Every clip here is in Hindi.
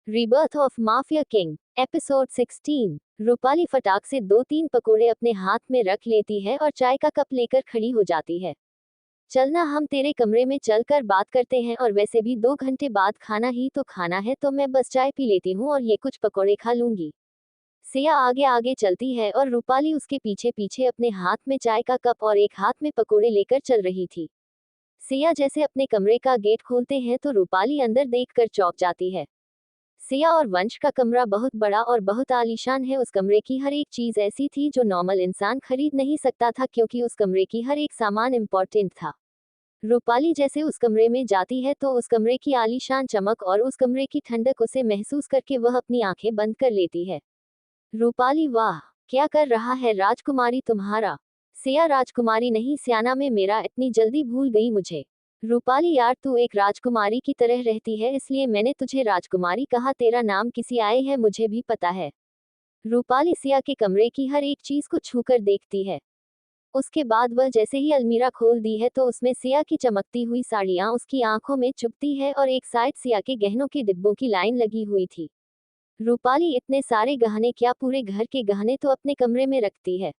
Rebirth of mafia king episode 16। Rupali फटाक से 2-3 पकोड़े अपने हाथ में रख लेती है और चाय का कप लेकर खड़ी हो जाती है। चलना, हम तेरे कमरे में चलकर बात करते हैं, और वैसे भी 2 घंटे बाद खाना ही तो खाना है, तो मैं बस चाय पी लेती हूँ और ये कुछ पकोड़े खा लूंगी। सिया आगे आगे चलती है और रूपाली उसके पीछे पीछे अपने हाथ में चाय का कप और एक हाथ में पकोड़े लेकर चल रही थी। सिया जैसे अपने कमरे का गेट खोलते हैं तो रूपाली अंदर देखकर चौंक जाती है। सिया और वंश का कमरा बहुत बड़ा और बहुत आलीशान है। उस कमरे की हर एक चीज ऐसी थी जो नॉर्मल इंसान खरीद नहीं सकता था, क्योंकि उस कमरे की हर एक सामान इम्पोर्टेंट था। रूपाली जैसे उस कमरे में जाती है तो उस कमरे की आलीशान चमक और उस कमरे की ठंडक उसे महसूस करके वह अपनी आंखें बंद कर लेती है। रूपाली, वाह, क्या कर रहा है राजकुमारी तुम्हारा। सिया, राजकुमारी नहीं सियाना में मेरा, इतनी जल्दी भूल गई मुझे। रूपाली, यार तू एक राजकुमारी की तरह रहती है, इसलिए मैंने तुझे राजकुमारी कहा, तेरा नाम किसी आए है मुझे भी पता है। रूपाली सिया के कमरे की हर एक चीज को छूकर देखती है। उसके बाद वह जैसे ही अलमीरा खोल दी है तो उसमें सिया की चमकती हुई साड़ियां उसकी आंखों में चुभती है और एक साइड सिया के गहनों के डिब्बों की लाइन लगी हुई थी। रूपाली, इतने सारे गहने क्या, पूरे घर के गहने तो अपने कमरे में रखती है,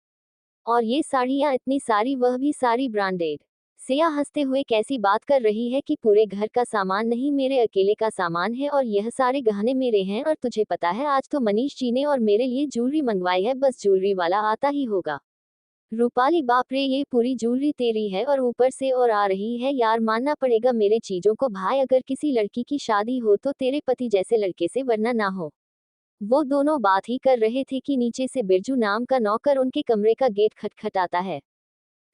और ये साड़ियाँ इतनी सारी, वह भी सारी ब्रांडेड। सिया हंसते हुए कैसी बात कर रही है कि पूरे घर का सामान नहीं, मेरे अकेले का सामान है, और यह सारे गहने मेरे हैं। और तुझे पता है, आज तो मनीष जी ने और मेरे लिए ज्वेलरी मंगवाई है, बस ज्वेलरी वाला आता ही होगा। रूपाली, बाप रे, ये पूरी ज्वेलरी तेरी है और ऊपर से और आ रही है। यार मानना पड़ेगा मेरे चीजों को भाई, अगर किसी लड़की की शादी हो तो तेरे पति जैसे लड़के से, वरना ना हो। वो दोनों बात ही कर रहे थे कि नीचे से बिरजू नाम का नौकर उनके कमरे का गेट खटखटाता है।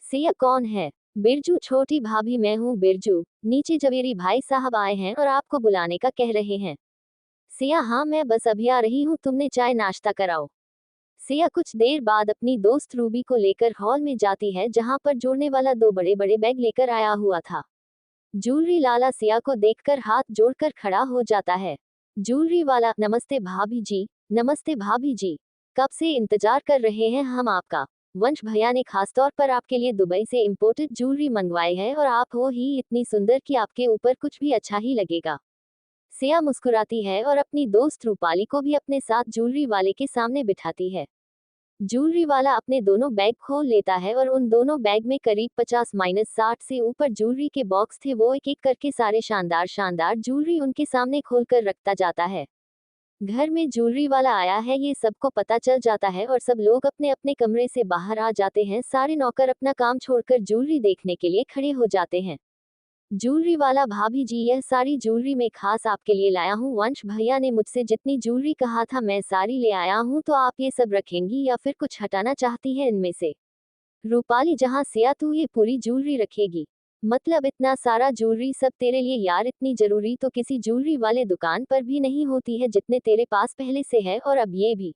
सिया, कौन है? बिरजू, छोटी भाभी मैं हूँ बिरजू, नीचे जवेरी भाई साहब आए हैं और आपको बुलाने का कह रहे हैं। सिया, हाँ मैं बस अभी आ रही हूँ, तुमने चाय नाश्ता कराओ। सिया कुछ देर बाद अपनी दोस्त रूबी को लेकर हॉल में जाती है, जहाँ पर जोड़ने वाला 2 बड़े बड़े बैग लेकर आया हुआ था। ज्वेलरी लाला सिया को देखकर हाथ जोड़कर खड़ा हो जाता है। ज्वेलरी वाला, नमस्ते भाभी जी। नमस्ते भाभी जी, कब से इंतजार कर रहे हैं हम आपका। वंश भैया ने खासतौर पर आपके लिए दुबई से इंपोर्टेड ज्वेलरी मंगवाई है, और आप हो ही इतनी सुंदर कि आपके ऊपर कुछ भी अच्छा ही लगेगा। सिया मुस्कुराती है और अपनी दोस्त रूपाली को भी अपने साथ ज्वेलरी वाले के सामने बिठाती है। ज्वेलरी वाला अपने दोनों बैग खोल लेता है और उन दोनों बैग में करीब 50-60 से ऊपर ज्वेलरी के बॉक्स थे। वो एक एक करके सारे शानदार शानदार ज्वेलरी उनके सामने खोलकर रखता जाता है। घर में ज्वेलरी वाला आया है ये सबको पता चल जाता है और सब लोग अपने अपने कमरे से बाहर आ जाते हैं। सारे नौकर अपना काम छोड़कर ज्वेलरी देखने के लिए खड़े हो जाते हैं। ज्वेलरी वाला, भाभी जी यह सारी ज्वेलरी मैं खास आपके लिए लाया हूँ। वंश भैया ने मुझसे जितनी ज्वेलरी कहा था मैं सारी ले आया हूँ, तो आप ये सब रखेंगी या फिर कुछ हटाना चाहती हैं इनमें से। रूपाली, जहाँ सिया तू ये पूरी ज्वेलरी रखेगी? मतलब इतना सारा ज्वेलरी सब तेरे लिए? यार इतनी जरूरी तो किसी ज्वेलरी वाले दुकान पर भी नहीं होती है जितने तेरे पास पहले से है, और अब ये भी।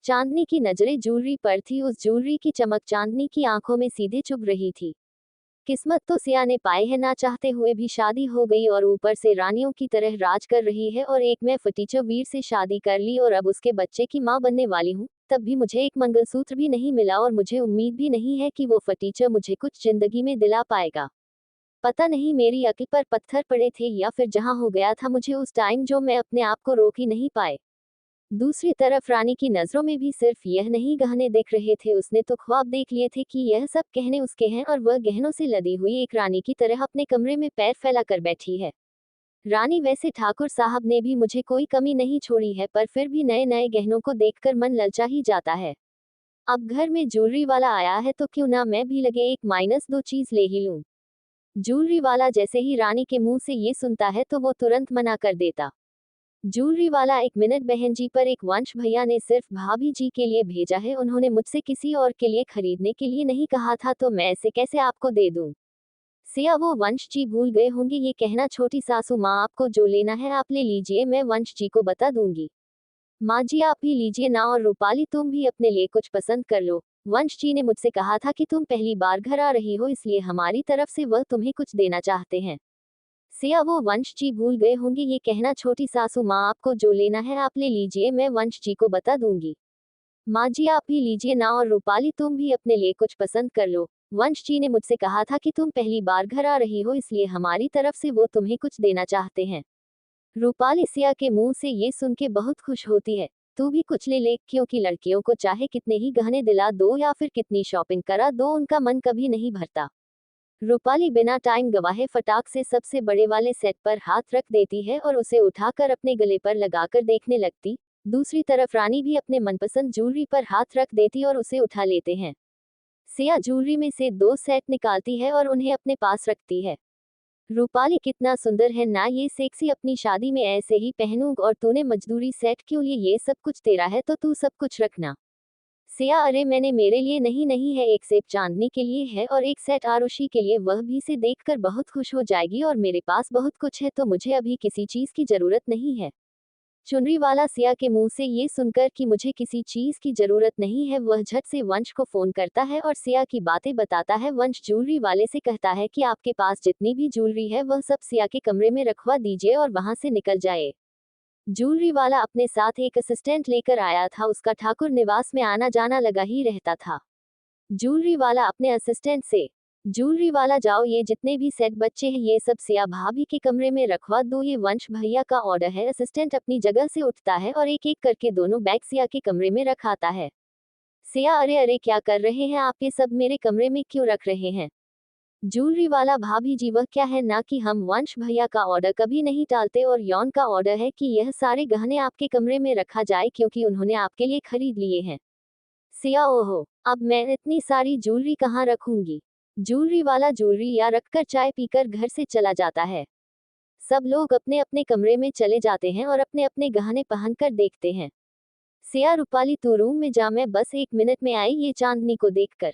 चांदनी की नजरें ज्वेलरी पर थी, उस ज्वेलरी की चमक चांदनी की आंखों में सीधे चुभ रही थी। किस्मत तो सिया ने पाए है, ना चाहते हुए भी शादी हो गई और ऊपर से रानियों की तरह राज कर रही है, और एक मैं फटीचर वीर से शादी कर ली और अब उसके बच्चे की माँ बनने वाली हूँ। तब भी मुझे एक मंगलसूत्र भी नहीं मिला, और मुझे उम्मीद भी नहीं है कि वो फटीचर मुझे कुछ जिंदगी में दिला पाएगा। पता नहीं मेरी अक्ल पर पत्थर पड़े थे या फिर जहाँ हो गया था मुझे उस टाइम, जो मैं अपने आप को रोक ही नहीं पाए। दूसरी तरफ रानी की नजरों में भी सिर्फ यह नहीं गहने दिख रहे थे, उसने तो ख्वाब देख लिए थे कि यह सब गहने उसके हैं, और वह गहनों से लदी हुई एक रानी की तरह अपने कमरे में पैर फैलाकर बैठी है। रानी, वैसे ठाकुर साहब ने भी मुझे कोई कमी नहीं छोड़ी है, पर फिर भी नए नए गहनों को देखकर मन ललचा ही जाता है। अब घर में ज्वेलरी वाला आया है तो क्यों ना मैं भी लगे 1-2 चीज ले ही लूं। ज्वेलरी वाला जैसे ही रानी के मुंह से ये सुनता है तो वो तुरंत मना कर देता। ज्वेलरी वाला, 1 मिनट बहन जी, पर एक वंश भैया ने सिर्फ भाभी जी के लिए भेजा है, उन्होंने मुझसे किसी और के लिए खरीदने के लिए नहीं कहा था, तो मैं इसे कैसे आपको दे दूं। सिया, वो वंश जी भूल गए होंगे ये कहना, छोटी सासू माँ आपको जो लेना है आप ले लीजिए, मैं वंश जी को बता दूंगी। माँ जी आप भी लीजिए ना, और रूपाली तुम भी अपने लिए कुछ पसंद कर लो। वंश जी ने मुझसे कहा था कि तुम पहली बार घर आ रही हो, इसलिए हमारी तरफ से वह तुम्हें कुछ देना चाहते हैं। सिया, वो वंश जी भूल गए होंगे ये कहना, छोटी सासू माँ आपको जो लेना है आप ले लीजिए, मैं वंश जी को बता दूंगी। माँ जी आप भी लीजिए ना, और रूपाली तुम भी अपने लिए कुछ पसंद कर लो। वंश जी ने मुझसे कहा था कि तुम पहली बार घर आ रही हो, इसलिए हमारी तरफ से वो तुम्हें कुछ देना चाहते हैं। रूपाली सिया के मुंह से ये सुन के बहुत खुश होती है। तू भी कुछ ले ले, क्योंकि लड़कियों को चाहे कितने ही गहने दिला दो या फिर कितनी शॉपिंग करा दो, उनका मन कभी नहीं भरता। रूपाली बिना टाइम गवाहे फटाक से सबसे बड़े वाले सेट पर हाथ रख देती है और उसे उठाकर अपने गले पर लगाकर देखने लगती। दूसरी तरफ रानी भी अपने मनपसंद ज्वेलरी पर हाथ रख देती और उसे उठा लेते हैं। सिया ज्वेलरी में से 2 सेट निकालती है और उन्हें अपने पास रखती है। रूपाली कितना सुंदर है ना ये सेक्सी, अपनी शादी में ऐसे ही पहनूं, और तूने मजदूरी सेट क्यों लिए, ये सब कुछ तेरा है तो तू सब कुछ रखना। सिया अरे मैंने मेरे लिए नहीं नहीं है, एक सेट चांदनी के लिए है और एक सेट आरुषि के लिए, वह भी से देखकर बहुत खुश हो जाएगी और मेरे पास बहुत कुछ है तो मुझे अभी किसी चीज की जरूरत नहीं है। चुनरी वाला सिया के मुंह से ये सुनकर कि मुझे किसी चीज की जरूरत नहीं है, वह झट से वंश को फोन करता है और सिया की बातें बताता है। वंश ज्वेलरी वाले से कहता है कि आपके पास जितनी भी ज्वेलरी है वह सब सिया के कमरे में रखवा दीजिए और वहां से निकल जाए। ज्वेलरी वाला अपने साथ एक असिस्टेंट लेकर आया था, उसका ठाकुर निवास में आना जाना लगा ही रहता था। ज्वेलरी वाला अपने असिस्टेंट से, ज्वेलरी वाला जाओ ये जितने भी सेट बच्चे हैं ये सब सिया भाभी के कमरे में रखवा दो, ये वंश भैया का ऑर्डर है। असिस्टेंट अपनी जगह से उठता है और एक एक करके दोनों बैग सिया के कमरे में रखाता है। सिया अरे अरे क्या कर रहे हैं आप, ये सब मेरे कमरे में क्यों रख रहे हैं। ज्वेलरी वाला भाभी जी वह क्या है ना कि हम वंश भैया का ऑर्डर कभी नहीं टालते और यौन का ऑर्डर है कि यह सारे गहने आपके कमरे में रखा जाए क्योंकि उन्होंने आपके लिए खरीद लिए हैं। सिया ओहो, अब मैं इतनी सारी ज्वेलरी कहाँ रखूंगी। ज्वेलरी वाला ज्वेलरी या रखकर चाय पीकर घर से चला जाता है। सब लोग अपने अपने कमरे में चले जाते हैं और अपने अपने गहने पहनकर देखते हैं। सिया रूपाली तू रूम में जा, मैं बस 1 मिनट में आई ये चांदनी को देखकर।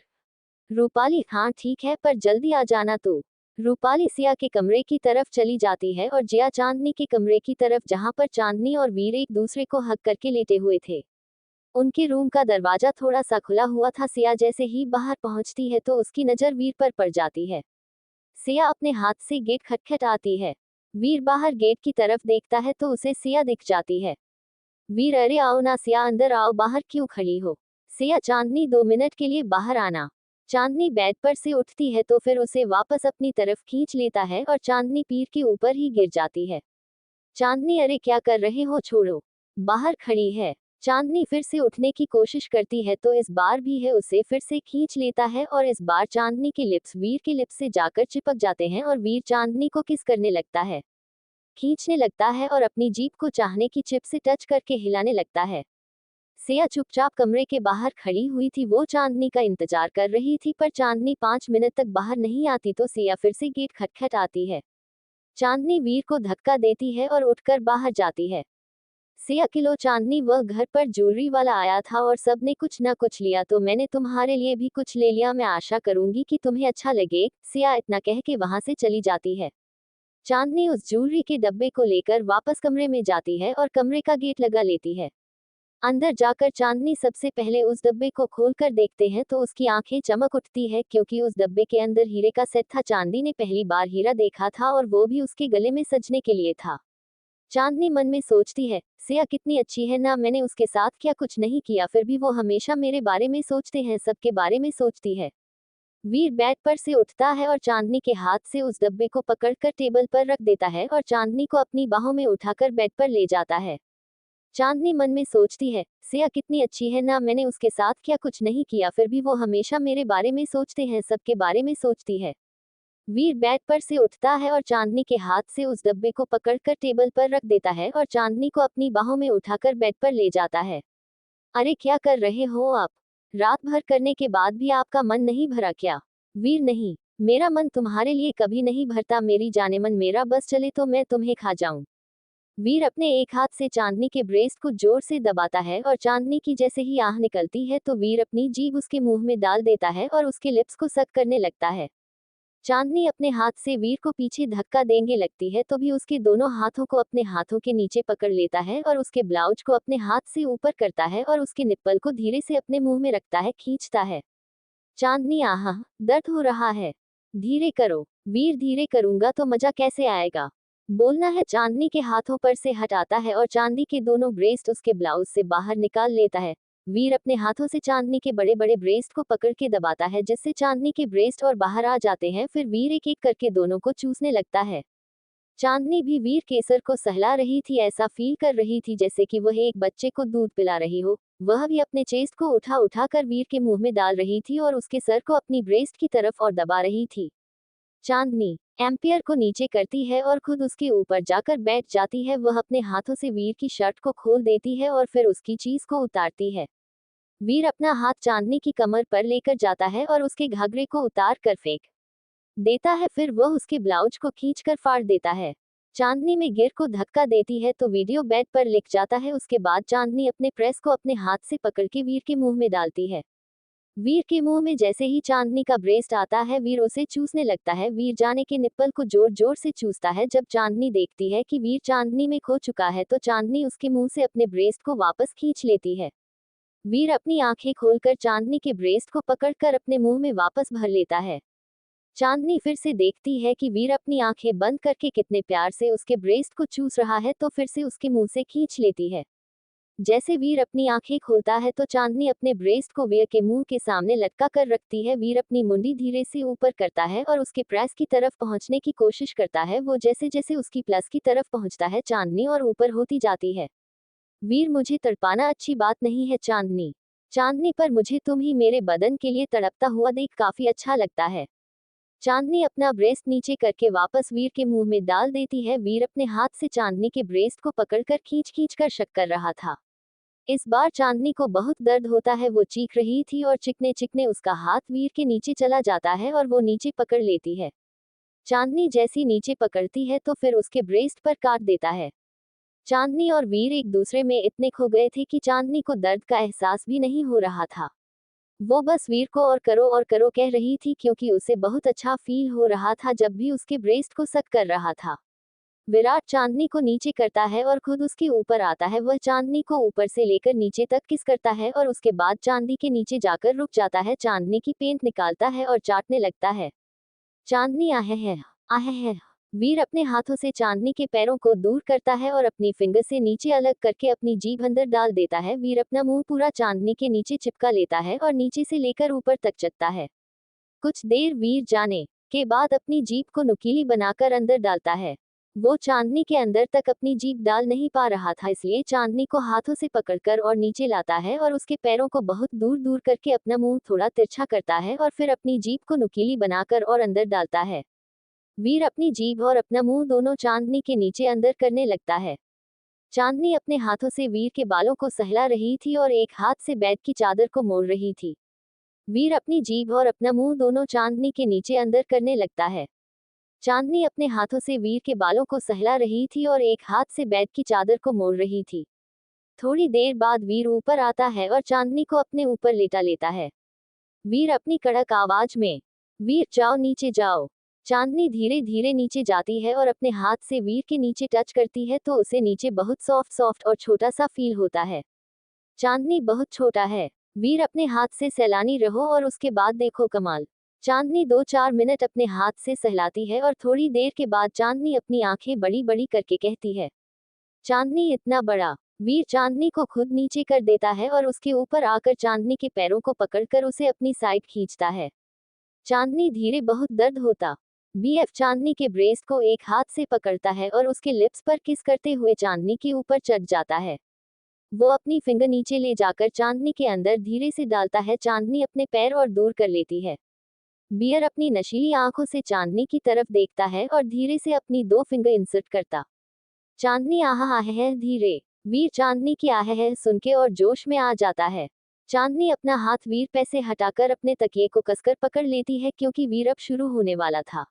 रूपाली हाँ ठीक है पर जल्दी आ जाना तू। रूपाली सिया के कमरे की तरफ चली जाती है और जिया चांदनी के कमरे की तरफ, जहां पर चांदनी और वीर एक दूसरे को हक करके लेटे हुए थे। उनके रूम का दरवाजा थोड़ा सा खुला हुआ था। सिया जैसे ही बाहर पहुंचती है तो उसकी नजर वीर पर पड़ जाती है। सिया अपने हाथ से गेट खटखटाती है। वीर बाहर गेट की तरफ देखता है तो उसे सिया दिख जाती है। वीर अरे आओ ना सिया, अंदर आओ, बाहर क्यों खड़ी हो। सिया चांदनी 2 मिनट के लिए बाहर आना। चांदनी बेड पर से उठती है तो फिर उसे वापस अपनी तरफ खींच लेता है और चांदनी पीठ के ऊपर ही गिर जाती है। चांदनी अरे क्या कर रहे हो, छोड़ो, बाहर खड़ी है। चांदनी फिर से उठने की कोशिश करती है तो इस बार भी है उसे फिर से खींच लेता है और इस बार चांदनी के लिप्स वीर के लिप्स से जाकर चिपक जाते हैं और वीर चांदनी को किस करने लगता है, खींचने लगता है और अपनी जीभ को चाहने की चिप से टच करके हिलाने लगता है। सिया चुपचाप कमरे के बाहर खड़ी हुई थी, वो चांदनी का इंतजार कर रही थी पर चांदनी 5 मिनट तक बाहर नहीं आती तो सिया फिर से गेट खटखटाती है। चांदनी वीर को धक्का देती है और उठकर बाहर जाती है। सिया किलो चांदनी वह घर पर ज्वेलरी वाला आया था और सबने कुछ ना कुछ लिया तो मैंने तुम्हारे लिए भी कुछ ले लिया, मैं आशा करूंगी कि तुम्हें अच्छा लगे। सिया इतना कह के वहां से चली जाती है। चांदनी उस ज्वेलरी के डब्बे को लेकर वापस कमरे में जाती है और कमरे का गेट लगा लेती है। अंदर जाकर चांदनी सबसे पहले उस डब्बे को खोलकर देखते हैं तो उसकी आंखें चमक उठती है क्योंकि उस डब्बे के अंदर हीरे का सेट था। चांदनी ने पहली बार हीरा देखा था और वो भी उसके गले में सजने के लिए था। चांदनी मन में सोचती है सिया कितनी अच्छी है ना, मैंने उसके साथ क्या कुछ नहीं किया फिर भी वो हमेशा मेरे बारे में सोचते हैं, सबके बारे में सोचती है। वीर बेड पर से उठता है और चांदनी के हाथ से उस डब्बे को पकड़कर टेबल पर रख देता है और चांदनी को अपनी बाहों में उठाकर बेड पर ले जाता है। चांदनी मन में सोचती है सिया कितनी अच्छी है ना, मैंने उसके साथ क्या कुछ नहीं किया फिर भी वो हमेशा मेरे बारे में सोचते हैं, सबके बारे में सोचती है। वीर बेड पर से उठता है और चांदनी के हाथ से उस डब्बे को पकड़कर टेबल पर रख देता है और चांदनी को अपनी बाहों में उठाकर बेड पर ले जाता है। अरे क्या कर रहे हो आप, रात भर करने के बाद भी आपका मन नहीं भरा क्या। वीर नहीं, मेरा मन तुम्हारे लिए कभी नहीं भरता, मेरी जाने मन, मेरा बस चले तो मैं तुम्हें खा जाऊं। वीर अपने एक हाथ से चांदनी के ब्रेस्ट को जोर से दबाता है और चांदनी की जैसे ही आह निकलती है तो वीर अपनी जीभ उसके मुंह में डाल देता है और उसके लिप्स को सक करने लगता है। चांदनी अपने हाथ से वीर को पीछे धक्का देंगे लगती है तो भी उसके दोनों हाथों को अपने हाथों के नीचे पकड़ लेता है और उसके ब्लाउज को अपने हाथ से ऊपर करता है और उसके निप्पल को धीरे से अपने मुंह में रखता है, खींचता है। चांदनी आहा, दर्द हो रहा है, धीरे करो। वीर धीरे करूंगा तो मजा कैसे आएगा, बोलना है। चांदनी के हाथों पर से हटाता है और चांदी के दोनों ब्रेस्ट उसके ब्लाउज से बाहर निकाल लेता है। वीर अपने हाथों से चांदनी के बड़े बड़े ब्रेस्ट को पकड़ के दबाता है जिससे चांदनी के ब्रेस्ट और बाहर आ जाते हैं। फिर वीर एक एक करके दोनों को चूसने लगता है। चांदनी भी वीर केसर को सहला रही थी, ऐसा फील कर रही थी जैसे कि वह एक बच्चे को दूध पिला रही हो। वह भी अपने चेस्ट को उठा उठा कर वीर के मुंह में डाल रही थी और उसके सर को अपनी ब्रेस्ट की तरफ और दबा रही थी। चांदनी एम्पियर को नीचे करती है और खुद उसके ऊपर जाकर बैठ जाती है। वह अपने हाथों से वीर की शर्ट को खोल देती है और फिर उसकी चीज को उतारती है। वीर अपना हाथ चांदनी की कमर पर लेकर जाता है और उसके घाघरे को उतार कर फेंक देता है। फिर वह उसके ब्लाउज को खींचकर फाड़ देता है। चांदनी में गिर को धक्का देती है तो वीडियो बेड पर लिख जाता है। उसके बाद चांदनी अपने प्रेस को अपने हाथ से पकड़ के वीर के मुंह में डालती है। वीर के मुंह में जैसे ही चांदनी का ब्रेस्ट आता है, वीर उसे चूसने लगता है। वीर जाने के निप्पल को जोर जोर से चूसता है। जब चांदनी देखती है कि वीर चांदनी में खो चुका है तो चांदनी उसके मुंह से अपने ब्रेस्ट को वापस खींच लेती है। वीर अपनी आंखें खोलकर चांदनी के ब्रेस्ट को पकड़कर अपने मुंह में वापस भर लेता है। चांदनी फिर से देखती है कि वीर अपनी आंखें बंद करके कितने प्यार से उसके ब्रेस्ट को चूस रहा है, तो फिर से उसके मुंह से खींच लेती है। जैसे वीर अपनी आंखें खोलता है तो चांदनी अपने ब्रेस्ट को वीर के मुंह के सामने लटका कर रखती है। वीर अपनी मुंडी धीरे से ऊपर करता है और उसके प्रेस की तरफ पहुंचने की कोशिश करता है। वो जैसे जैसे उसकी प्लस की तरफ पहुंचता है, चांदनी और ऊपर होती जाती है। वीर, मुझे तड़पाना अच्छी बात नहीं है चांदनी। चांदनी, पर मुझे तुम ही मेरे बदन के लिए तड़पता हुआ देख काफी अच्छा लगता है। चांदनी अपना ब्रेस्ट नीचे करके वापस वीर के मुंह में डाल देती है। वीर अपने हाथ से चांदनी के ब्रेस्ट को पकड़कर खींच खींच कर शक कर रहा था। इस बार चांदनी को बहुत दर्द होता है। वो चीख रही थी और चिकने चिकने उसका हाथ वीर के नीचे चला जाता है और वो नीचे पकड़ लेती है। चांदनी जैसी नीचे पकड़ती है तो फिर उसके ब्रेस्ट पर काट देता है। चांदनी और वीर एक दूसरे में इतने खो गए थे कि चांदनी को दर्द का एहसास भी नहीं हो रहा था। वो बस वीर को और करो कह रही थी, क्योंकि उसे बहुत अच्छा फील हो रहा था जब भी उसके ब्रेस्ट को सक कर रहा था। विराट चांदनी को नीचे करता है और खुद उसके ऊपर आता है। वह चांदनी को ऊपर से लेकर नीचे तक किस करता है और उसके बाद चांदनी के नीचे जाकर रुक जाता है। चांदनी की पेंट निकालता है और चाटने लगता है। चांदनी आहे है। वीर अपने हाथों से चांदनी के पैरों को दूर करता है और अपनी फिंगर से नीचे अलग करके अपनी जीभ अंदर डाल देता है। वीर अपना मुंह पूरा चांदनी के नीचे चिपका लेता है और नीचे से लेकर ऊपर तक चटता है। कुछ देर वीर जाने के बाद अपनी जीभ को नुकीली बनाकर अंदर डालता है। वो चांदनी के अंदर तक अपनी जीभ डाल नहीं पा रहा था, इसलिए चांदनी को हाथों से पकड़कर और नीचे लाता है और उसके पैरों को बहुत दूर दूर करके अपना मुंह थोड़ा तिरछा करता है और फिर अपनी जीभ को नुकीली बनाकर और अंदर डालता है। वीर अपनी जीभ और अपना मुंह दोनों चांदनी के नीचे अंदर करने लगता है। चांदनी अपने हाथों से वीर के बालों को सहला रही थी और एक हाथ से बेड की चादर को मोड़ रही थी। वीर अपनी जीभ और अपना मुंह दोनों चांदनी के नीचे अंदर करने लगता है। चांदनी अपने हाथों से वीर के बालों को सहला रही थी और एक हाथ से बेड की चादर को मोड़ रही थी। थोड़ी देर बाद वीर ऊपर आता है और चांदनी को अपने ऊपर लेटा लेता है। वीर अपनी कड़क आवाज में, वीर जाओ नीचे जाओ। चांदनी धीरे धीरे नीचे जाती है और अपने हाथ से वीर के नीचे टच करती है तो उसे नीचे बहुत सॉफ्ट सॉफ्ट और छोटा सा फील होता है। चांदनी बहुत छोटा है। वीर अपने हाथ से सहलानी रहो और उसके बाद देखो कमाल। चांदनी 2-4 मिनट अपने हाथ से सहलाती है और थोड़ी देर के बाद चांदनी अपनी आंखें बड़ी बड़ी करके कहती है, चांदनी इतना बड़ा। वीर चांदनी को खुद नीचे कर देता है और उसके ऊपर आकर चांदनी के पैरों को पकड़कर उसे अपनी साइड खींचता है। चांदनी धीरे बहुत दर्द होता बीएफ चांदनी के ब्रेस्ट को एक हाथ से पकड़ता है और उसके लिप्स पर किस करते हुए चांदनी के ऊपर चढ़ जाता है। वो अपनी फिंगर नीचे ले जाकर चांदनी के अंदर धीरे से डालता है। चांदनी अपने पैर और दूर कर लेती है। बियर अपनी नशीली आंखों से चांदनी की तरफ देखता है और धीरे से अपनी 2 फिंगर इंसर्ट करता। चांदनी आहा है धीरे। वीर चांदनी की आह है सुन के और जोश में आ जाता है। चांदनी अपना हाथ वीर पे से हटाकर अपने तकिए को कसकर पकड़ लेती है, क्योंकि वीर अब शुरू होने वाला था।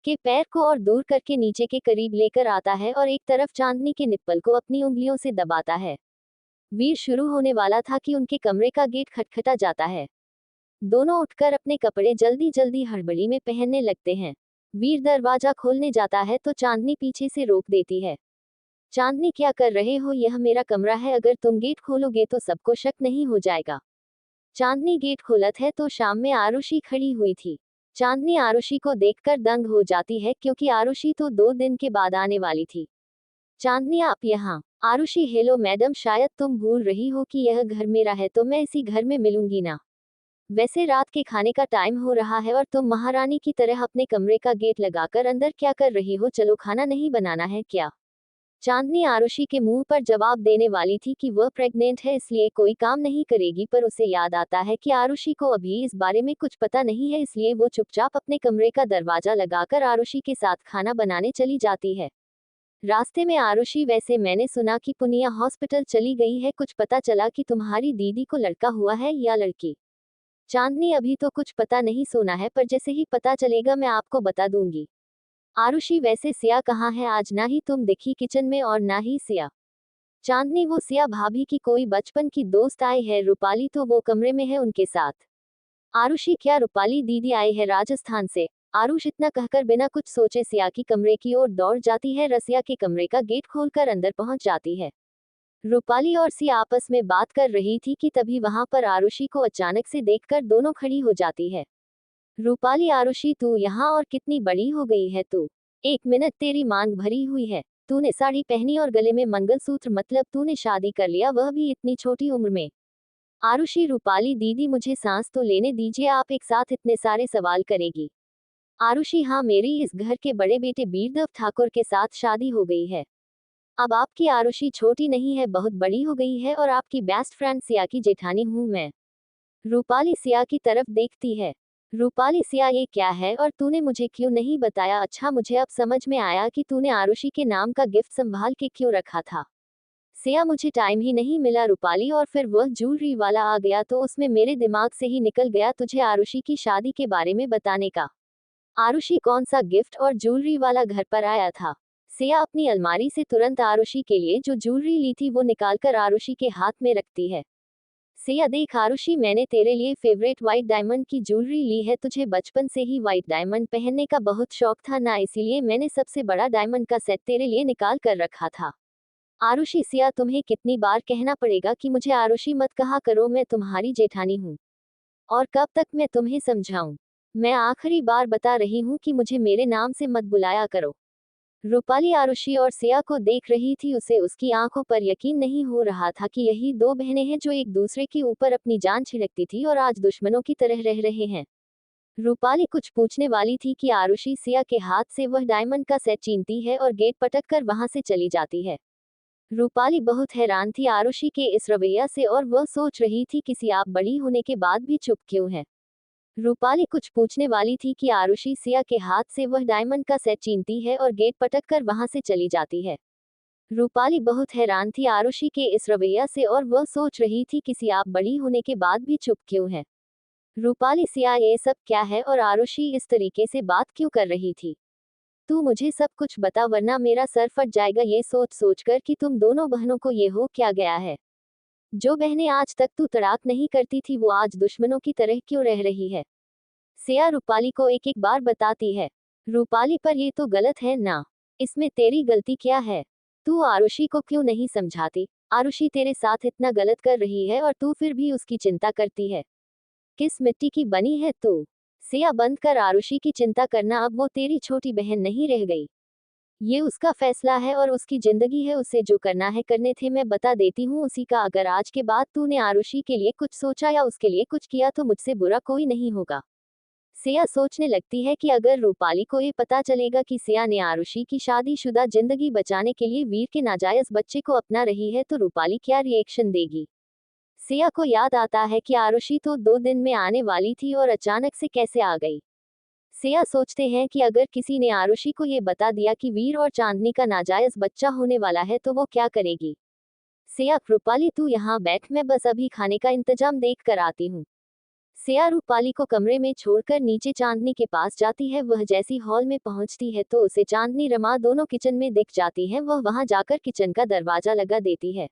के पैर को और दूर करके नीचे के करीब लेकर आता है और एक तरफ चांदनी के निप्पल को अपनी उंगलियों से दबाता है। वीर शुरू होने वाला था कि उनके कमरे का गेट खटखटा जाता है। दोनों उठकर अपने कपड़े जल्दी जल्दी हड़बड़ी में पहनने लगते हैं। वीर दरवाजा खोलने जाता है तो चांदनी पीछे से रोक देती है। चांदनी, क्या कर रहे हो? यह मेरा कमरा है, अगर तुम गेट खोलोगे तो सबको शक नहीं हो जाएगा। चांदनी गेट खोलत है तो शाम में आरुषि खड़ी हुई थी। चांदनी आरुषि को देखकर दंग हो जाती है, क्योंकि आरुषि तो 2 दिन के बाद आने वाली थी। चांदनी, आप यहाँ? आरुषि, हेलो मैडम, शायद तुम भूल रही हो कि यह घर मेरा है, तो मैं इसी घर में मिलूंगी ना। वैसे रात के खाने का टाइम हो रहा है और तुम महारानी की तरह अपने कमरे का गेट लगाकर अंदर क्या कर रही हो? चलो, खाना नहीं बनाना है क्या? चांदनी आरुषि के मुंह पर जवाब देने वाली थी कि वह प्रेग्नेंट है इसलिए कोई काम नहीं करेगी, पर उसे याद आता है कि आरुषि को अभी इस बारे में कुछ पता नहीं है, इसलिए वो चुपचाप अपने कमरे का दरवाजा लगाकर आरुषि के साथ खाना बनाने चली जाती है। रास्ते में आरुषि, वैसे मैंने सुना कि पुनिया हॉस्पिटल चली गई है, कुछ पता चला कि तुम्हारी दीदी को लड़का हुआ है या लड़की? चांदनी, अभी तो कुछ पता नहीं सोना है, पर जैसे ही पता चलेगा मैं आपको बता दूंगी। आरुषि, वैसे सिया कहाँ है? आज ना ही तुम दिखी किचन में और ना ही सिया। चांदनी, वो सिया भाभी की कोई बचपन की दोस्त आई है रूपाली, तो वो कमरे में है उनके साथ। आरुषि, क्या रूपाली दीदी आई है राजस्थान से? आरुष इतना कहकर बिना कुछ सोचे सिया की कमरे की ओर दौड़ जाती है। रसिया के कमरे का गेट खोलकर अंदर पहुंच जाती है। रूपाली और सिया आपस में बात कर रही थी कि तभी वहां पर आरुषि को अचानक से देखकर दोनों खड़ी हो जाती है। रूपाली, आरुषि तू यहाँ, और कितनी बड़ी हो गई है तू? एक मिनट, तेरी मांग भरी हुई है। तूने साड़ी पहनी और गले में मंगलसूत्र, मतलब तूने शादी कर लिया, वह भी इतनी छोटी उम्र में। आरुषि, रूपाली दीदी मुझे सांस तो लेने दीजिए, आप एक साथ इतने सारे सवाल करेगी? आरुषि, हाँ, मेरी इस घर के बड़े बेटे बीरदेव ठाकुर के साथ शादी हो गई है। अब आपकी आरुषि छोटी नहीं है, बहुत बड़ी हो गई है, और आपकी बेस्ट फ्रेंड सिया की जेठानी हूँ मैं। रूपाली सिया की तरफ देखती है। रूपाली, सिया ये क्या है और तूने मुझे क्यों नहीं बताया? अच्छा, मुझे अब समझ में आया कि तूने आरुषि के नाम का गिफ्ट संभाल के क्यों रखा था। सिया, मुझे टाइम ही नहीं मिला रूपाली, और फिर वह ज्वेलरी वाला आ गया तो उसमें मेरे दिमाग से ही निकल गया तुझे आरुषि की शादी के बारे में बताने का। आरुषि, कौन सा गिफ्ट और ज्वेलरी वाला घर पर आया था? सिया अपनी अलमारी से तुरंत आरुषि के लिए जो ज्वेलरी ली थी वो निकालकर आरुषि के हाथ में रखती है। सिया, देख आरुषि, मैंने तेरे लिए फेवरेट व्हाइट डायमंड की ज्वेलरी ली है, तुझे बचपन से ही व्हाइट डायमंड पहनने का बहुत शौक था ना, इसीलिए मैंने सबसे बड़ा डायमंड का सेट तेरे लिए निकाल कर रखा था। आरुषि, सिया, तुम्हें कितनी बार कहना पड़ेगा कि मुझे आरुषि मत कहा करो, मैं तुम्हारी जेठानी हूँ। और कब तक मैं तुम्हें समझाऊं? मैं आखिरी बार बता रही हूँ कि मुझे मेरे नाम से मत बुलाया करो। रूपाली आरुषि और सिया को देख रही थी, उसे उसकी आंखों पर यकीन नहीं हो रहा था कि यही दो बहनें हैं जो एक दूसरे के ऊपर अपनी जान छिड़कती थी और आज दुश्मनों की तरह रह रहे हैं। रूपाली कुछ पूछने वाली थी कि आरुषि सिया के हाथ से वह डायमंड का सेट छीनती है और गेट पटक कर वहां से चली जाती है। रूपाली बहुत हैरान थी आरुषि के इस रवैया से, और वह सोच रही थी कि सिया बड़ी होने के बाद भी चुप क्यों है। रूपाली कुछ पूछने वाली थी कि आरुषि सिया के हाथ से वह डायमंड का सेट छीनती है और गेट पटक कर वहां से चली जाती है। रूपाली बहुत हैरान थी आरुषि के इस रवैया से, और वह सोच रही थी कि सिया बड़ी होने के बाद भी चुप क्यों है। रूपाली, सिया ये सब क्या है और आरुषि इस तरीके से बात क्यों कर रही थी? तू मुझे सब कुछ बता, वरना मेरा सर फट जाएगा ये सोच सोचकर कि तुम दोनों बहनों को ये हो क्या गया है। जो बहनें आज तक तू तड़ाक नहीं करती थी वो आज दुश्मनों की तरह क्यों रह रही है? सिया रूपाली को एक एक बार बताती है। रूपाली, पर ये तो गलत है ना, इसमें तेरी गलती क्या है? तू आरुषि को क्यों नहीं समझाती? आरुषि तेरे साथ इतना गलत कर रही है और तू फिर भी उसकी चिंता करती है। किस मिट्टी की बनी है तू? सिया, बंद कर आरुषि की चिंता करना, अब वो तेरी छोटी बहन नहीं रह गई। ये उसका फैसला है और उसकी जिंदगी है, उसे जो करना है करने थे, मैं बता देती हूँ उसी का। अगर आज के बाद तूने आरुषि के लिए कुछ सोचा या उसके लिए कुछ किया तो मुझसे बुरा कोई नहीं होगा। सिया सोचने लगती है कि अगर रूपाली को ये पता चलेगा कि सिया ने आरुषि की शादीशुदा जिंदगी बचाने के लिए वीर के नाजायज बच्चे को अपना रही है तो रूपाली क्या रिएक्शन देगी। सिया को याद आता है कि आरुषि तो 2 दिन में आने वाली थी और अचानक से कैसे आ गई। सिया सोचते हैं कि अगर किसी ने आरुषि को ये बता दिया कि वीर और चांदनी का नाजायज बच्चा होने वाला है तो वो क्या करेगी। सिया, रूपाली तू यहाँ बैठ, मैं बस अभी खाने का इंतजाम देख कर आती हूँ। सिया रूपाली को कमरे में छोड़कर नीचे चांदनी के पास जाती है। वह जैसी हॉल में पहुंचती है तो उसे चांदनी रमा दोनों किचन में दिख जाती है। वह वहां जाकर किचन का दरवाजा लगा देती है।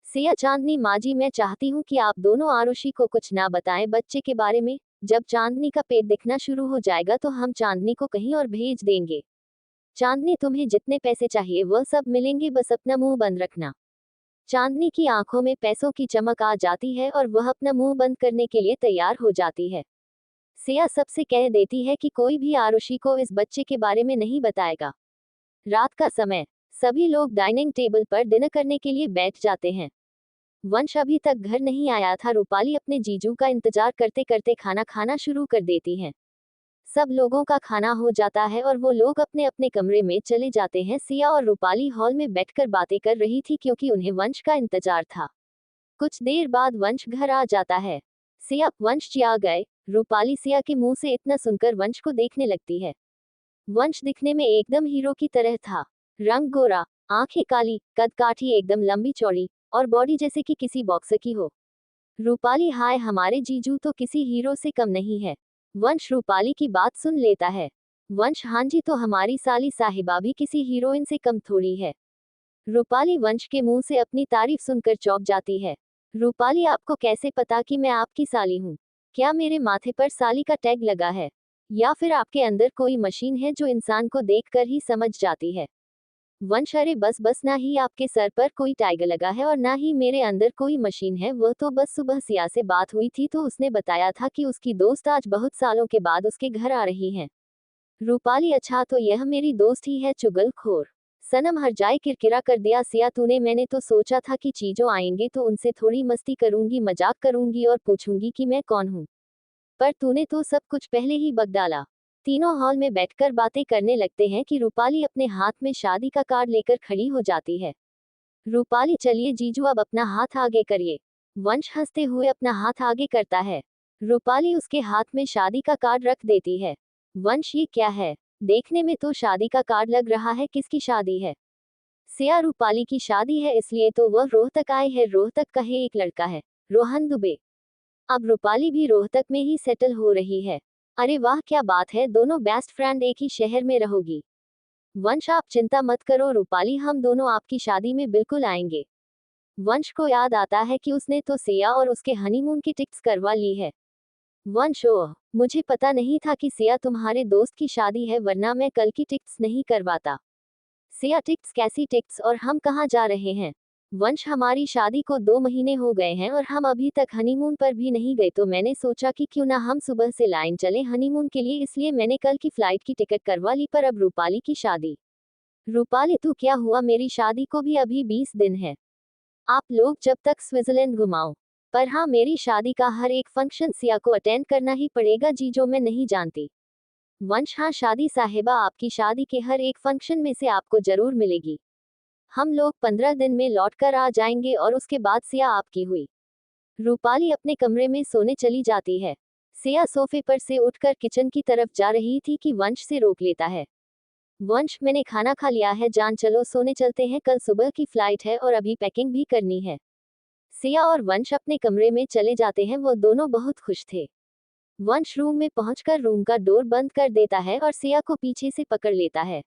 सिया, चांदनी माँ जी, मैं चाहती हूँ कि आप दोनों आरुषि को कुछ ना बताएं बच्चे के बारे में। जब चांदनी का पेट दिखना शुरू हो जाएगा तो हम चांदनी को कहीं और भेज देंगे। चांदनी, तुम्हें जितने पैसे चाहिए वह सब मिलेंगे, बस अपना मुंह बंद रखना। चांदनी की आंखों में पैसों की चमक आ जाती है और वह अपना मुंह बंद करने के लिए तैयार हो जाती है। सिया सबसे कह देती है कि कोई भी आरुषि को इस बच्चे के बारे में नहीं बताएगा। रात का समय, सभी लोग डाइनिंग टेबल पर डिनर करने के लिए बैठ जाते हैं। वंश अभी तक घर नहीं आया था। रूपाली अपने जीजू का इंतजार करते करते खाना खाना शुरू कर देती है। सब लोगों का खाना हो जाता है और वो लोग अपने अपने कमरे में चले जाते हैं। सिया और रूपाली हॉल में बैठकर बातें कर रही थी क्योंकि उन्हें वंश का इंतजार था। कुछ देर बाद वंश घर आ जाता है। सिया, वंश जी आ गए। रूपाली सिया के मुंह से इतना सुनकर वंश को देखने लगती है। वंश दिखने में एकदम हीरो की तरह था। रंग गोरा, आंखें काली, कद काठी एकदम लंबी चौड़ी और बॉडी जैसे कि किसी बॉक्सर की हो। रूपाली, हाय हमारे जीजू तो किसी हीरो से कम नहीं है। वंश रूपाली की बात सुन लेता है। वंश, हाँ जी, तो हमारी साली साहिबा भी किसी हीरोइन से कम थोड़ी है। रूपाली वंश के मुंह से अपनी तारीफ सुनकर चौंक जाती है। रूपाली, आपको कैसे पता कि मैं आपकी साली हूँ? क्या मेरे माथे पर साली का टैग लगा है? या फिर आपके अंदर कोई मशीन है जो इंसान को देखकर ही समझ जाती है? वंश, अरे बस बस, ना ही आपके सर पर कोई टैग लगा है और ना ही मेरे अंदर कोई मशीन है। वह तो बस सुबह सिया से बात हुई थी तो उसने बताया था कि उसकी दोस्त आज बहुत सालों के बाद उसके घर आ रही हैं। रूपाली, अच्छा तो यह मेरी दोस्त ही है चुगलखोर। सनम हर जाए, किरकिरा कर दिया सिया तूने। मैंने तो सोचा था कि चीजों आएंगे तो उनसे थोड़ी मस्ती करूंगी, मजाक करूंगी और पूछूंगी कि मैं कौन हूँ। पर तूने तो सब कुछ पहले ही बक डाला। तीनों हॉल में बैठकर बातें करने लगते हैं कि रूपाली अपने हाथ में शादी का कार्ड लेकर खड़ी हो जाती है। रूपाली, चलिए जीजू अब अपना हाथ आगे करिए। वंश हंसते हुए अपना हाथ आगे करता है। रूपाली उसके हाथ में शादी का कार्ड रख देती है। वंश, ये क्या है? देखने में तो शादी का कार्ड लग रहा है, किसकी शादी है? सिया, रूपाली की शादी है इसलिए तो वह रोहतक आए है। रोहतक का है एक लड़का है, रोहन दुबे। अब रूपाली भी रोहतक में ही सेटल हो रही है। अरे वाह, क्या बात है, दोनों बेस्ट फ्रेंड एक ही शहर में रहोगी। वंश, आप चिंता मत करो रूपाली, हम दोनों आपकी शादी में बिल्कुल आएंगे। वंश को याद आता है कि उसने तो सिया और उसके हनीमून की टिकट्स करवा ली है। वंश, ओह, मुझे पता नहीं था कि सिया तुम्हारे दोस्त की शादी है, वरना मैं कल की टिकट्स नहीं करवाता। सिया, टिकट्स? कैसी टिकट्स और हम कहाँ जा रहे हैं? वंश, हमारी शादी को 2 महीने हो गए हैं और हम अभी तक हनीमून पर भी नहीं गए, तो मैंने सोचा कि क्यों ना हम सुबह से लाइन चले हनीमून के लिए, इसलिए मैंने कल की फ्लाइट की टिकट करवा ली। पर अब रूपाली की शादी। रूपाली, तू क्या हुआ, मेरी शादी को भी अभी 20 दिन है। आप लोग जब तक स्विट्जरलैंड घुमाओ। पर हाँ, मेरी शादी का हर एक फंक्शन सिया को अटेंड करना ही पड़ेगा जी, जो मैं नहीं जानती। वंश, हाँ शादी साहिबा, आपकी शादी के हर एक फंक्शन में से आपको जरूर मिलेगी। हम लोग 15 दिन में लौट कर आ जाएंगे और उसके बाद सिया आपकी हुई। रूपाली अपने कमरे में सोने चली जाती है। सिया सोफे पर से उठकर किचन की तरफ जा रही थी कि वंश से रोक लेता है। वंश, मैंने खाना खा लिया है जान, चलो सोने चलते हैं, कल सुबह की फ्लाइट है और अभी पैकिंग भी करनी है। सिया और वंश अपने कमरे में चले जाते हैं। वो दोनों बहुत खुश थे। वंश रूम में पहुंचकर रूम का डोर बंद कर देता है और सिया को पीछे से पकड़ लेता है।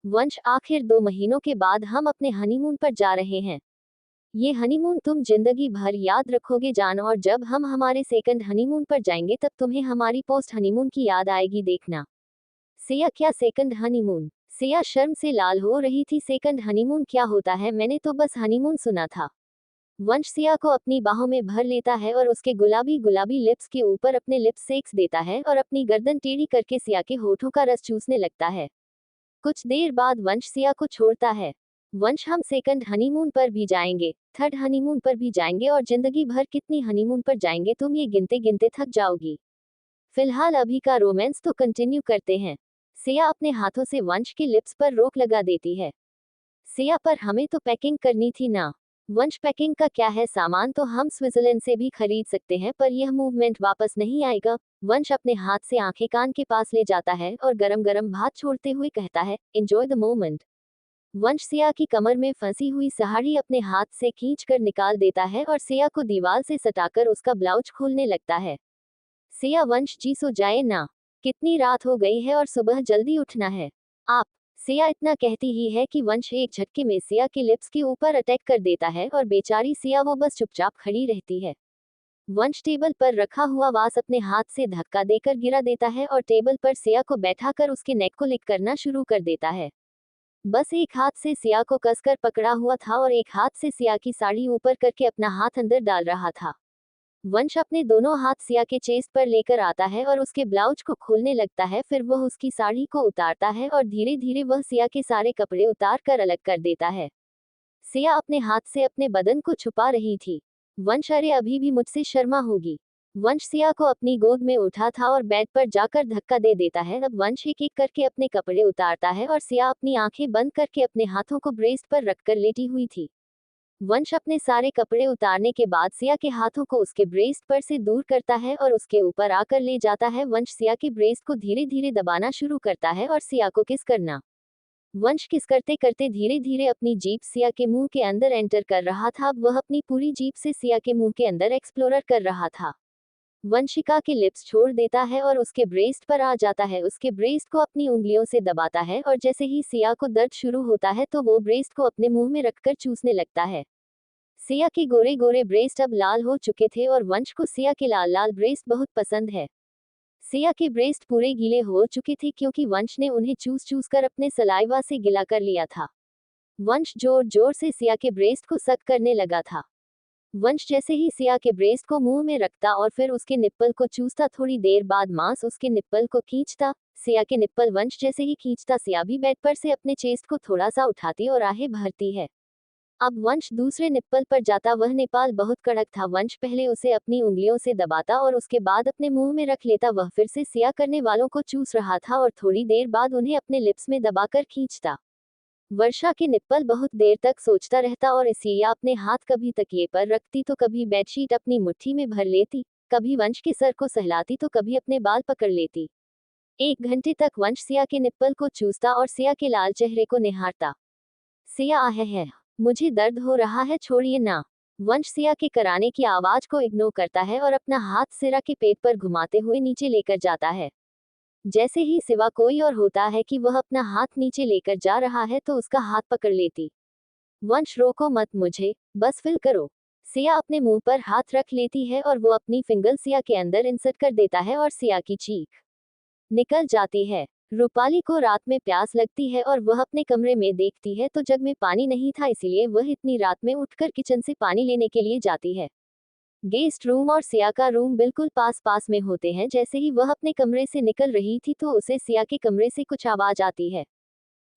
वंश, आखिर 2 महीनों के बाद हम अपने हनीमून पर जा रहे हैं। ये हनीमून तुम जिंदगी भर याद रखोगे जान, और जब हम हमारे सेकंड हनीमून पर जाएंगे तब तुम्हें हमारी पोस्ट हनीमून की याद आएगी, देखना। सिया, क्या सेकंड हनीमून? सिया शर्म से लाल हो रही थी। सेकंड हनीमून क्या होता है, मैंने तो बस हनीमून सुना था। वंश सिया को अपनी बाहों में भर लेता है और उसके गुलाबी गुलाबी लिप्स के ऊपर अपने लिप्स सेक्स देता है और अपनी गर्दन टेढ़ी करके सिया के होठों का रस चूसने लगता है। कुछ देर बाद वंश सिया को छोड़ता है। वंश, हम सेकंड हनीमून पर भी जाएंगे, थर्ड हनीमून पर भी जाएंगे और जिंदगी भर कितनी हनीमून पर जाएंगे तुम ये गिनते गिनते थक जाओगी। फिलहाल अभी का रोमांस तो कंटिन्यू करते हैं। सिया अपने हाथों से वंश के लिप्स पर रोक लगा देती है। सिया, पर हमें तो पैकिंग करनी थी ना। वंश, पैकिंग का क्या है, सामान तो हम स्विट्जरलैंड से भी खरीद सकते हैं, पर यह मूवमेंट वापस नहीं आएगा। वंश अपने हाथ से आंखें कान के पास ले जाता है और गरम गरम भात छोड़ते हुए कहता है, एंजॉय द मोमेंट। वंश सिया की कमर में फंसी हुई साड़ी अपने हाथ से खींचकर निकाल देता है और सिया को दीवार से सटाकर उसका ब्लाउज खोलने लगता है। सिया, वंश जी सो जाए ना, कितनी रात हो गई है और सुबह जल्दी उठना है। आप। सिया इतना कहती ही है कि वंश एक झटके में सिया के लिप्स के ऊपर अटैक कर देता है और बेचारी सिया वो बस चुपचाप खड़ी रहती है। वंश टेबल पर रखा हुआ वास अपने हाथ से धक्का देकर गिरा देता है और टेबल पर सिया को बैठाकर उसके नेक को लिक करना शुरू कर देता है। बस एक हाथ से सिया को कसकर पकड़ा हुआ था और एक हाथ से सिया की साड़ी ऊपर करके अपना हाथ अंदर डाल रहा था। वंश अपने दोनों हाथ सिया के चेस्ट पर लेकर आता है और उसके ब्लाउज को खोलने लगता है। फिर वह उसकी साड़ी को उतारता है और धीरे धीरे वह सिया के सारे कपड़े उतार कर अलग कर देता है। सिया अपने हाथ से अपने बदन को छुपा रही थी। वंश, अरे अभी भी मुझसे शर्मा होगी। वंश सिया को अपनी गोद में उठा था और बेड पर जाकर धक्का दे देता है। अब वंश एक एक करके अपने कपड़े उतारता है और सिया अपनी आंखें बंद करके अपने हाथों को ब्रेस्ट पर रखकर लेटी हुई थी। वंश अपने सारे कपड़े उतारने के बाद सिया के हाथों को उसके ब्रेस्ट पर से दूर करता है और उसके ऊपर आकर ले जाता है। वंश सिया के ब्रेस्ट को धीरे धीरे दबाना शुरू करता है और सिया को किस करना। वंश किस करते करते धीरे धीरे अपनी जीभ सिया के मुंह के अंदर एंटर कर रहा था। अब वह अपनी पूरी जीभ से सिया के मुंह के अंदर एक्सप्लोरर कर रहा था। वंशिका के लिप्स छोड़ देता है और उसके ब्रेस्ट पर आ जाता है। उसके ब्रेस्ट को अपनी उंगलियों से दबाता है और जैसे ही सिया को दर्द शुरू होता है तो वो ब्रेस्ट को अपने मुंह में रखकर चूसने लगता है। सिया के गोरे गोरे ब्रेस्ट अब लाल हो चुके थे और वंश को सिया के लाल लाल ब्रेस्ट बहुत पसंद है। सिया के ब्रेस्ट पूरे गीले हो चुके थे क्योंकि वंश ने उन्हें चूस चूस कर अपने सलाइवा से गिला कर लिया था। वंश जोर जोर से सिया के ब्रेस्ट को सक करने लगा था। वंश जैसे ही सिया के ब्रेस्ट को मुंह में रखता और फिर उसके निप्पल को चूसता, थोड़ी देर बाद मांस उसके निप्पल को खींचता। सिया के निप्पल वंश जैसे ही खींचता, सिया भी बेड पर से अपने चेस्ट को थोड़ा सा उठाती और आहें भरती है। अब वंश दूसरे निप्पल पर जाता। वह निपाल बहुत कड़क था। वंश पहले उसे अपनी उंगलियों से दबाता और उसके बाद अपने मुंह में रख लेता। वह फिर से सिया करने वालों को चूस रहा था और थोड़ी देर बाद उन्हें अपने लिप्स में दबाकर खींचता। वर्षा के निप्पल बहुत देर तक सोचता रहता और सिया अपने हाथ कभी तकिए पर रखती तो कभी बेडशीट अपनी मुट्ठी में भर लेती, कभी वंश के सर को सहलाती तो कभी अपने बाल पकड़ लेती। 1 घंटे तक वंश सिया के निप्पल को चूसता और सिया के लाल चेहरे को निहारता। सिया, आहे है, मुझे दर्द हो रहा है, छोड़िए ना। वंश सिया के कराने की आवाज को इग्नोर करता है और अपना हाथ सिया के पेट पर घुमाते हुए नीचे लेकर जाता है। जैसे ही सिवा कोई और होता है कि वह अपना हाथ नीचे लेकर जा रहा है तो उसका हाथ पकड़ लेती। वंश, रोको मत मुझे, बस फिल करो। सिया अपने मुंह पर हाथ रख लेती है और वो अपनी फिंगर सिया के अंदर इंसर्ट कर देता है और सिया की चीख निकल जाती है। रूपाली को रात में प्यास लगती है और वह अपने कमरे में देखती है तो जग में पानी नहीं था, इसीलिए वह इतनी रात में उठकर किचन से पानी लेने के लिए जाती है। गेस्ट रूम और सिया का रूम बिल्कुल पास पास में होते हैं। जैसे ही वह अपने कमरे से निकल रही थी तो उसे सिया के कमरे से कुछ आवाज आती है।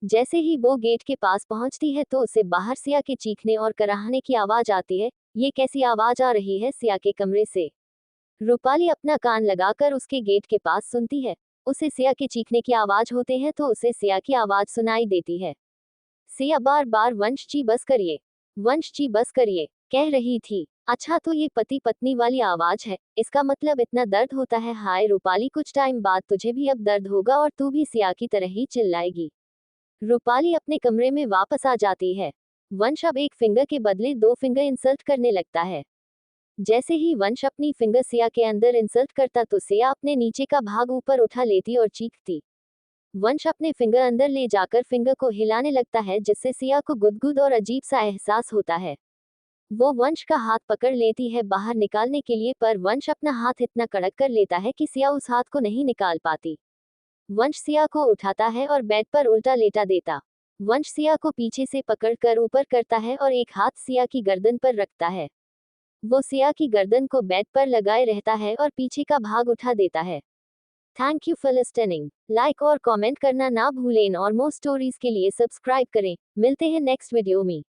जैसे ही वो गेट के पास पहुंचती है तो उसे बाहर सिया के चीखने और कराहने की आवाज आती है। ये कैसी आवाज आ रही है सिया के कमरे से? रूपाली अपना कान लगाकर उसके गेट के पास सुनती है। उसे सिया के चीखने की आवाज होते हैं तो उसे सिया की आवाज सुनाई देती है। सिया बार बार वंश जी बस करिए, वंश जी बस करिए कह रही थी। अच्छा, तो ये पति पत्नी वाली आवाज है, इसका मतलब इतना दर्द होता है। हाय रूपाली, कुछ टाइम बाद तुझे भी अब दर्द होगा और तू भी सिया की तरह ही चिल्लाएगी। रूपाली अपने कमरे में वापस आ जाती है। वंश अब एक फिंगर के बदले 2 फिंगर इंसर्ट करने लगता है। जैसे ही वंश अपनी फिंगर सिया के अंदर इंसर्ट करता तो सिया अपने नीचे का भाग ऊपर उठा लेती और चीखती। वंश अपने फिंगर अंदर ले जाकर फिंगर को हिलाने लगता है जिससे सिया को गुदगुद और अजीब सा एहसास होता है। वो वंश का हाथ पकड़ लेती है बाहर निकालने के लिए, पर वंश अपना हाथ इतना कड़क कर लेता है कि सिया उस हाथ को नहीं निकाल पाती। वंश सिया को उठाता है और बेड पर उल्टा लेटा देता। वंश सिया को पीछे से पकड़कर ऊपर करता है और एक हाथ सिया की गर्दन पर रखता है। वो सिया की गर्दन को बेड पर लगाए रहता है और पीछे का भाग उठा देता है। Thank you for listening. Like और कमेंट करना ना भूलें और मोर स्टोरीज के लिए सब्सक्राइब करें। मिलते हैं नेक्स्ट वीडियो में।